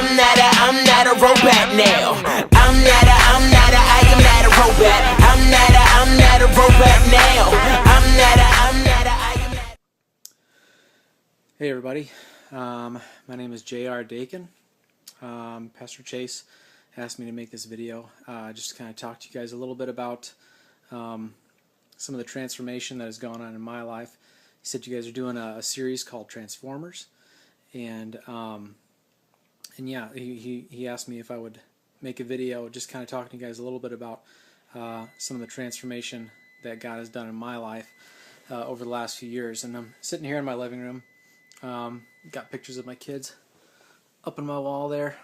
I'm not a robot now. I am not a robot. I'm not a robot now. I am not. Hey everybody, my name is JR Dakin. Pastor Chase asked me to make this video just to kind of talk to you guys a little bit about some of the transformation that has gone on in my life. He said you guys are doing a series called Transformers, and yeah, he asked me if I would make a video just kind of talking to you guys a little bit about some of the transformation that God has done in my life over the last few years. And I'm sitting here in my living room. Got pictures of my kids up on my wall there.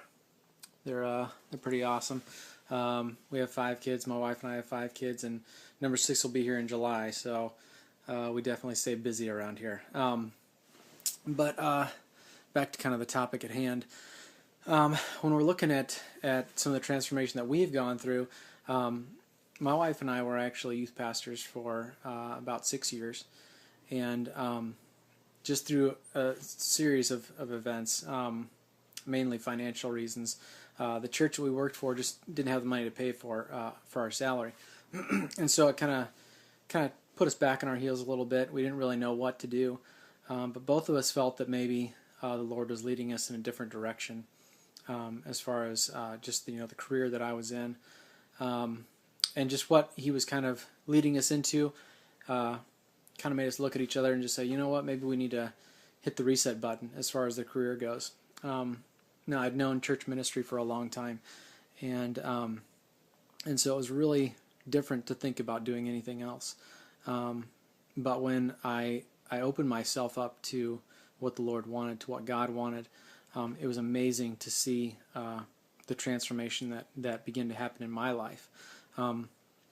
They're pretty awesome. We have 5 kids. My wife and I have 5 kids, and number 6 will be here in July. So we definitely stay busy around here. But back to kind of the topic at hand. When we're looking at some of the transformation that we've gone through, my wife and I were actually youth pastors for about 6 years, and just through a series of events, mainly financial reasons. The church that we worked for just didn't have the money to pay for our salary, and so it kind of put us back on our heels a little bit. We didn't really know what to do, but both of us felt that maybe the Lord was leading us in a different direction as far as just the career that I was in, and just what He was kind of leading us into. Kind of made us look at each other and just say, you know what, maybe we need to hit the reset button as far as the career goes. Now, I'd known church ministry for a long time, and so it was really different to think about doing anything else. But when I opened myself up to what the Lord wanted, to what God wanted, it was amazing to see the transformation that began to happen in my life.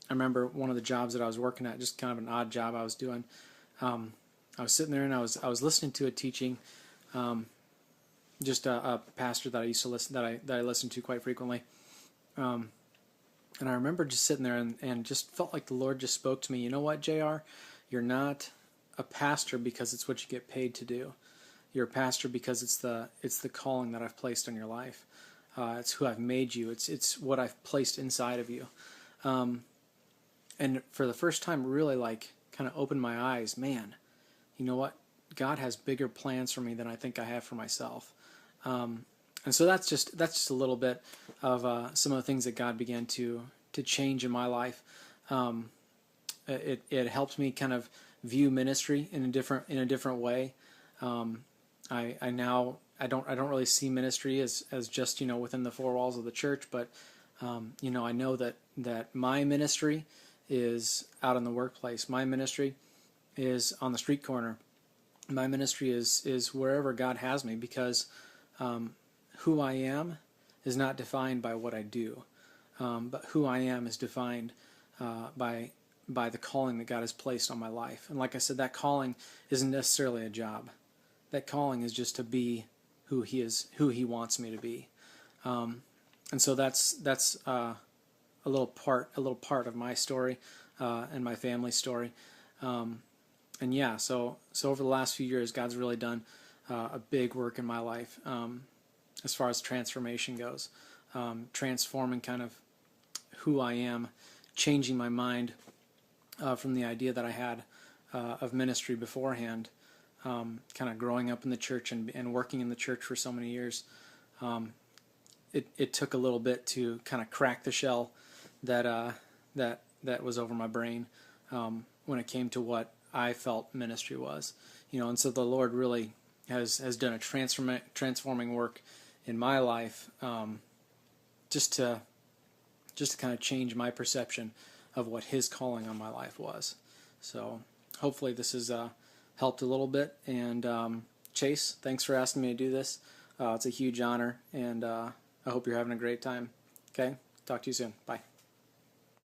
I remember one of the jobs that I was working at, just kind of an odd job I was doing. I was sitting there and I was listening to a teaching, just a pastor that I used to listen that I listened to quite frequently, and I remember just sitting there and just felt like the Lord just spoke to me. You know what, JR? You're not a pastor because it's what you get paid to do. You're a pastor because it's the calling that I've placed on your life. It's who I've made you. It's what I've placed inside of you. And for the first time, really kind of opened my eyes. Man, you know what? God has bigger plans for me than I think I have for myself. And so that's just a little bit of some of the things that God began to change in my life. It helped me kind of view ministry in a different way. I don't really see ministry as just within the 4 walls of the church, but I know that my ministry is out in the workplace. My ministry is on the street corner. My ministry is wherever God has me, because who I am is not defined by what I do, but who I am is defined by the calling that God has placed on my life. And like I said, that calling isn't necessarily a job. That calling is just to be who He wants me to be. And so that's a little part of my story and my family's story. And yeah, so over the last few years, God's really done a big work in my life as far as transformation goes, transforming kind of who I am, changing my mind from the idea that I had of ministry beforehand, kind of growing up in the church and working in the church for so many years. It took a little bit to kind of crack the shell that was over my brain when it came to what I felt ministry was, and so the Lord really has done a transforming work in my life, just to kind of change my perception of what His calling on my life was. So hopefully this has helped a little bit. And Chase, thanks for asking me to do this. It's a huge honor, and I hope you're having a great time. Okay, talk to you soon. Bye.